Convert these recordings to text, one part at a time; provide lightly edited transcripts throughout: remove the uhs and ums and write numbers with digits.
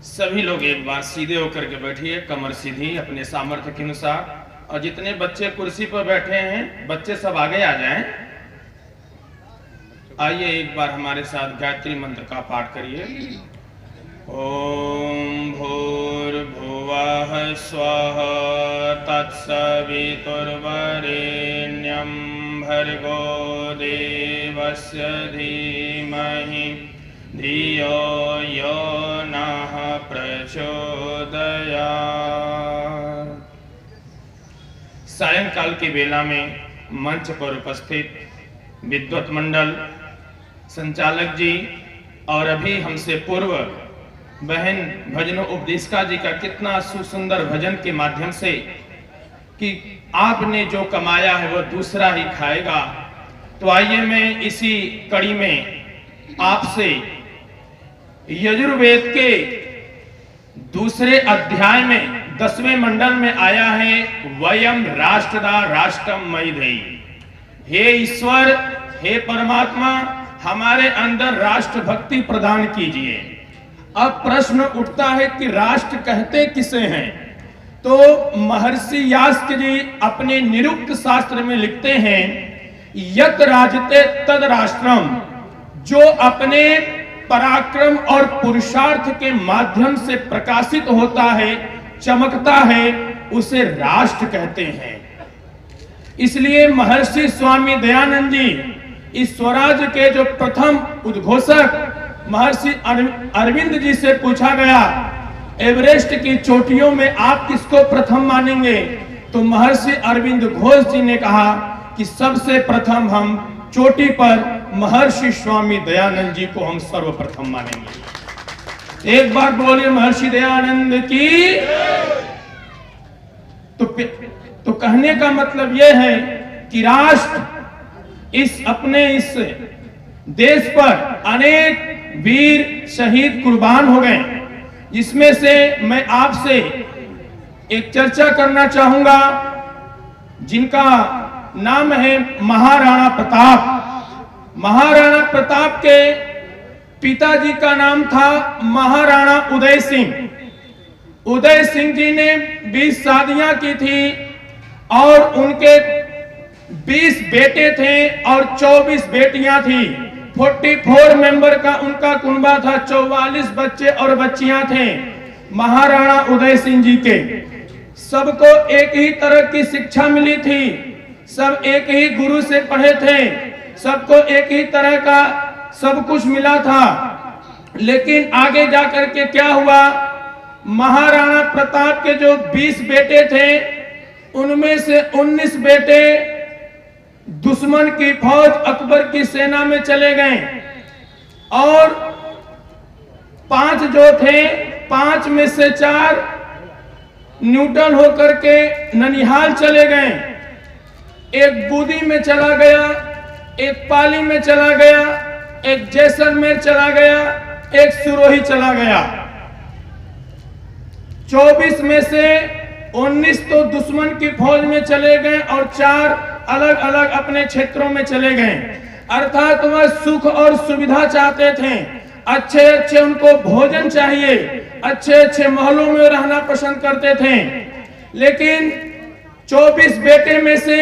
सभी लोग एक बार सीधे होकर के बैठिए, कमर सीधी अपने सामर्थ्य के अनुसार। और जितने बच्चे कुर्सी पर बैठे हैं, बच्चे सब आगे आ जाएं। आइए एक बार हमारे साथ गायत्री मंत्र का पाठ करिए। ओम भूर्भुवः स्वः तत्सवितुर्वरेण्यं भर्गो देवस्य धीमहि धियो यो नः प्रचोदयात्। सायंकाल की बेला में मंच पर उपस्थित विद्वत मंडल, संचालक जी और अभी हमसे पूर्व बहन भजनों उपदेशिका जी का कितना सुसुंदर भजन के माध्यम से कि आपने जो कमाया है वह दूसरा ही खाएगा। तो आइए मैं इसी कड़ी में आपसे यजुर्वेद के दूसरे अध्याय में 10वें मंडल में आया है, वयम राष्ट्रदा राष्ट्रम मयि देहि। हे ईश्वर, हे परमात्मा, हमारे अंदर राष्ट्र भक्ति प्रदान कीजिए। अब प्रश्न उठता है कि राष्ट्र कहते किसे हैं? तो महर्षि यास्क जी अपने निरुक्त शास्त्र में लिखते हैं, यत राजते तद राष्ट्रम, जो अपने पराक्रम और पुरुषार्थ के माध्यम से प्रकाशित होता है, चमकता है, उसे राष्ट्र कहते हैं। इसलिए महर्षि स्वामी दयानंद जी इस स्वराज के जो प्रथम उद्घोषक महर्षि अरविंद जी से पूछा गया, एवरेस्ट की चोटियों में आप किसको प्रथम मानेंगे? तो महर्षि अरविंद घोष जी ने कहा कि सबसे प्रथम हम चोटी पर महर्षि स्वामी दयानंद जी को हम सर्वप्रथम मानेंगे। एक बार बोलिए महर्षि दयानंद की। तो कहने का मतलब यह है कि राष्ट्र इस देश पर अनेक वीर शहीद कुर्बान हो गए, जिसमें से मैं आपसे एक चर्चा करना चाहूंगा जिनका नाम है महाराणा प्रताप। महाराणा प्रताप के पिताजी का नाम था महाराणा उदय सिंह। उदय सिंह जी ने 20 शादियां की थी और उनके 20 बेटे थे और 24 बेटियां थी। 44 मेंबर का उनका कुनबा था, 44 बच्चे और बच्चियां थे महाराणा उदय सिंह जी के। सबको एक ही तरह की शिक्षा मिली थी, सब एक ही गुरु से पढ़े थे, सबको एक ही तरह का सब कुछ मिला था। लेकिन आगे जाकर के क्या हुआ, महाराणा प्रताप के जो 20 बेटे थे, उनमें से 19 बेटे दुश्मन की फौज अकबर की सेना में चले गए और 5 जो थे, 5 में से 4 न्यूटन होकर के ननिहाल चले गए। एक बूदी में चला गया, एक पाली में चला गया, एक जैसलमेर चला गया, एक सिरोही चला गया। 24 में से 19 तो दुश्मन की फौज में चले गए और 4 अलग अलग अपने क्षेत्रों में चले गए। अर्थात वह सुख और सुविधा चाहते थे, अच्छे अच्छे उनको भोजन चाहिए, अच्छे अच्छे महलों में रहना पसंद करते थे। लेकिन 24 बेटे में से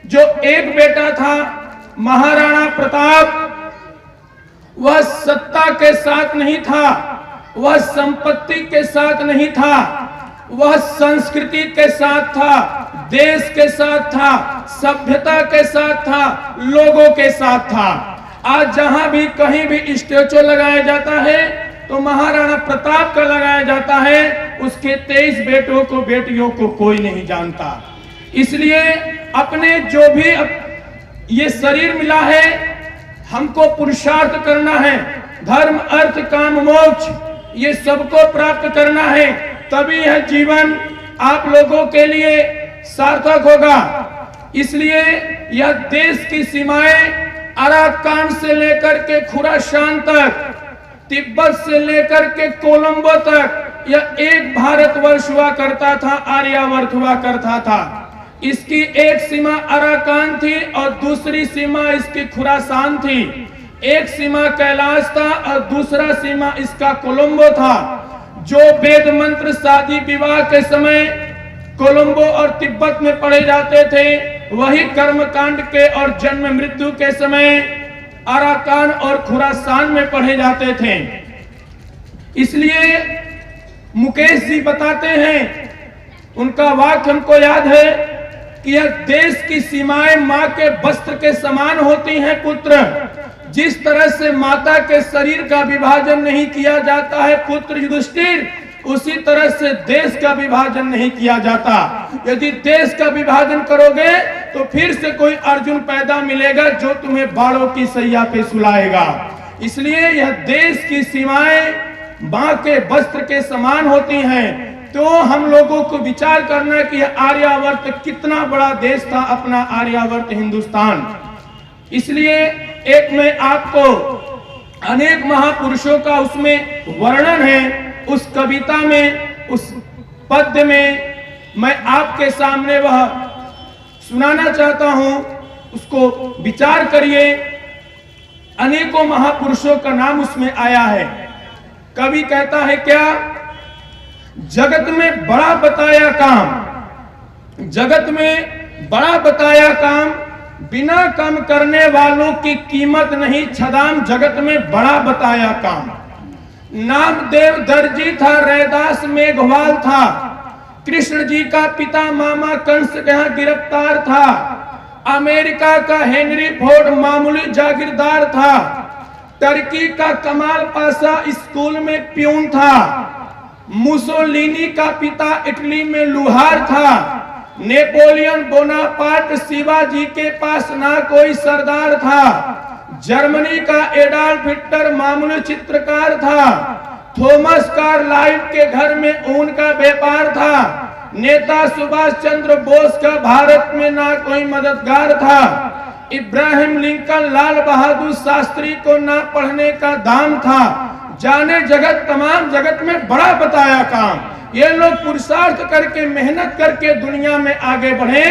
जो एक बेटा था महाराणा प्रताप, वह सत्ता के साथ नहीं था, वह संपत्ति के साथ नहीं था, वह संस्कृति के साथ था, देश के साथ था, सभ्यता के साथ था, लोगों के साथ था। आज जहां भी कहीं भी स्टैचू लगाया जाता है तो महाराणा प्रताप का लगाया जाता है, उसके 23 बेटों को बेटियों को कोई नहीं जानता। इसलिए अपने जो भी ये शरीर मिला है, हमको पुरुषार्थ करना है, धर्म अर्थ काम मोक्ष ये सबको प्राप्त करना है, तभी यह जीवन आप लोगों के लिए सार्थक होगा। इसलिए यह देश की सीमाएं अराकान से लेकर के खुरासान तक, तिब्बत से लेकर के कोलंबो तक यह एक भारतवर्ष हुआ करता था, आर्यावर्त हुआ करता था। इसकी एक सीमा अराकान थी और दूसरी सीमा इसकी खुरासान थी। एक सीमा कैलाश था और दूसरा सीमा इसका कोलंबो था। जो वेद मंत्र शादी विवाह के समय कोलंबो और तिब्बत में पढ़े जाते थे, वही कर्मकांड के और जन्म मृत्यु के समय अराकान और खुरासान में पढ़े जाते थे। इसलिए मुकेश जी बताते हैं, उनका वाक्य हमको याद है कि यह देश की सीमाएं मां के वस्त्र के समान होती हैं पुत्र। जिस तरह से माता के शरीर का विभाजन नहीं किया जाता है पुत्र युधिष्ठिर, उसी तरह से देश का विभाजन नहीं किया जाता। यदि देश का विभाजन करोगे तो फिर से कोई अर्जुन पैदा मिलेगा जो तुम्हें बाड़ों की सैया पे सुलाएगा। इसलिए यह देश की सीमाएं मां के वस्त्र के समान होती हैं। तो हम लोगों को विचार करना कि आर्यावर्त कितना बड़ा देश था, अपना आर्यावर्त हिंदुस्तान। इसलिए एक में आपको अनेक महापुरुषों का उसमें वर्णन है, उस कविता में, उस पद्य में मैं आपके सामने वह सुनाना चाहता हूं, उसको विचार करिए। अनेकों महापुरुषों का नाम उसमें आया है। कवि कहता है क्या, जगत में बड़ा बताया काम, जगत में बड़ा बताया काम, बिना कम करने वालों की कीमत नहीं छदाम, जगत में बड़ा बताया काम। नामदेव दर्जी था, रैदास मेघवाल था, कृष्ण जी का पिता मामा कंस यहाँ गिरफ्तार था, अमेरिका का हेनरी फोर्ड मामूली जागीरदार था, टर्की का कमाल पाशा स्कूल में प्यून था, मुसोलिनी का पिता इटली में लुहार था, नेपोलियन बोनापार्ट शिवाजी के पास ना कोई सरदार था, जर्मनी का एडॉल्फ हिटलर मामूली चित्रकार था, थॉमस कार्लाइल के घर में ऊन का व्यापार था, नेता सुभाष चंद्र बोस का भारत में ना कोई मददगार था, इब्राहिम लिंकन लाल बहादुर शास्त्री को ना पढ़ने का दाम था, जाने जगत तमाम जगत में बड़ा बताया काम। ये लोग पुरुषार्थ करके मेहनत करके दुनिया में आगे बढ़े।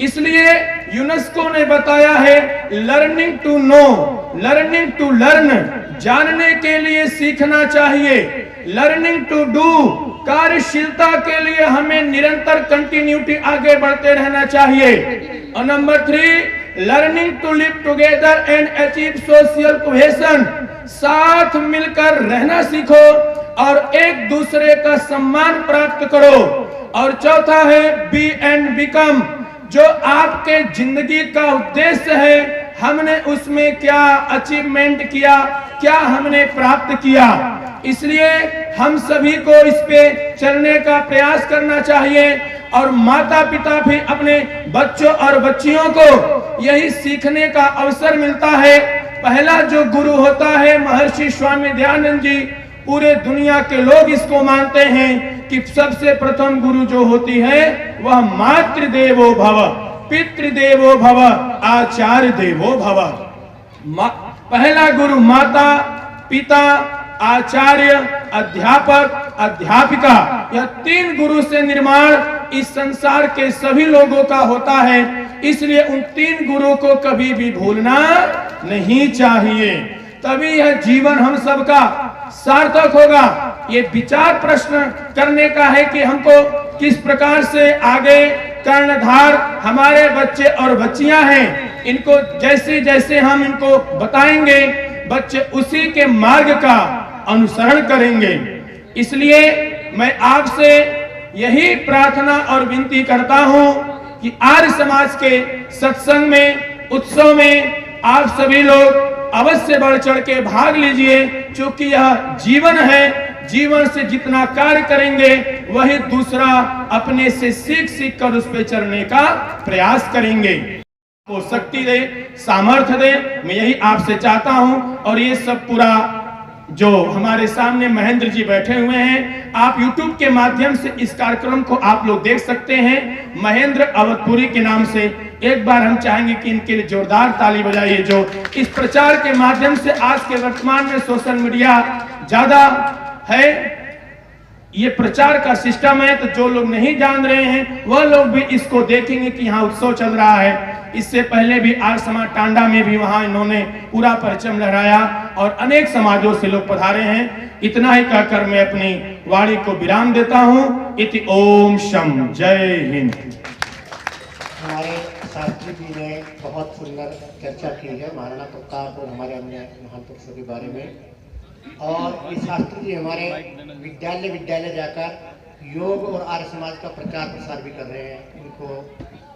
इसलिए यूनेस्को ने बताया है, learning to know, learning to learn, जानने के लिए सीखना चाहिए, लर्निंग टू डू, कार्यशीलता के लिए हमें निरंतर कंटिन्यूटी आगे बढ़ते रहना चाहिए। और number 3, learning to live together and achieve social cohesion, साथ मिलकर रहना सीखो और एक दूसरे का सम्मान प्राप्त करो। और चौथा है, बी एंड बिकम, जो आपके जिंदगी का उद्देश्य है, हमने उसमें क्या अचीवमेंट किया, क्या हमने प्राप्त किया। इसलिए हम सभी को इस पे चलने का प्रयास करना चाहिए और माता पिता भी अपने बच्चों और बच्चियों को यही सीखने का अवसर मिलता है। पहला जो गुरु होता है महर्षि स्वामी दयानंद जी, पूरे दुनिया के लोग इसको मानते हैं कि सबसे प्रथम गुरु जो होती है वह मातृदेवो भव, पितृदेवो भव, आचार्य देवो भव। पहला गुरु माता, पिता, आचार्य, अध्यापक, अध्यापिका, यह 3 गुरु से निर्माण इस संसार के सभी लोगों का होता है। इसलिए उन 3 गुरु को कभी भी भूलना नहीं चाहिए, तभी यह जीवन हम सबका सार्थक होगा। ये विचार प्रश्न करने का है कि हमको किस प्रकार से आगे कर्णधार हमारे बच्चे और बच्चियां हैं, इनको जैसे जैसे हम इनको बताएंगे बच्चे उसी के मार्ग का अनुसरण करेंगे। इसलिए मैं आपसे यही प्रार्थना और विनती करता हूं कि आर्य समाज के सत्संग में, उत्सव में आप सभी लोग अवश्य बढ़ चढ़ के भाग लीजिए, क्योंकि यह जीवन है। जीवन से जितना कार्य करेंगे वही दूसरा अपने से सीख सीख कर उस पर चलने का प्रयास करेंगे। वो शक्ति दे, सामर्थ्य दे, मैं यही आपसे चाहता हूं। और ये सब पूरा जो हमारे सामने महेंद्र जी बैठे हुए हैं, आप YouTube के माध्यम से इस कार्यक्रम को आप लोग देख सकते हैं, महेंद्र अवधपुरी के नाम से। एक बार हम चाहेंगे कि इनके लिए जोरदार ताली बजाइए, जो इस प्रचार के माध्यम से आज के वर्तमान में सोशल मीडिया ज्यादा है। ये प्रचार का सिस्टम है। तो जो लोग नहीं जान रहे हैं वह लोग भी इसको देखेंगे कि यहाँ उत्सव चल रहा है। इससे पहले भी आर्य समाज टांडा में भी वहां इन्होंने पूरा परचम लहराया और अनेक समाजों से लोग पधारे हैं। इतना ही कहकर मैं अपनी वाणी को विराम देता हूं। इति ओम शम। जय हिंद। हमारे शास्त्री जी ने बहुत सुंदर चर्चा की है महाराणा प्रताप और हमारे अन्य महान पुरुषों के बारे में। और ये शास्त्री जी हमारे विद्यालय जाकर योग और आर्य समाज का प्रचार प्रसार भी कर रहे हैं। इनको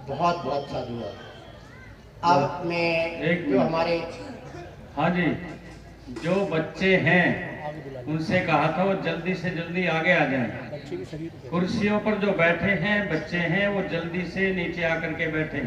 बहुत बहुत साधुवाद। अब मैं जो हमारे हाँ जी, जो बच्चे हैं उनसे कहा था वो जल्दी से जल्दी आगे आ जाएं। कुर्सियों पर जो बैठे हैं बच्चे हैं वो जल्दी से नीचे आकर के बैठे।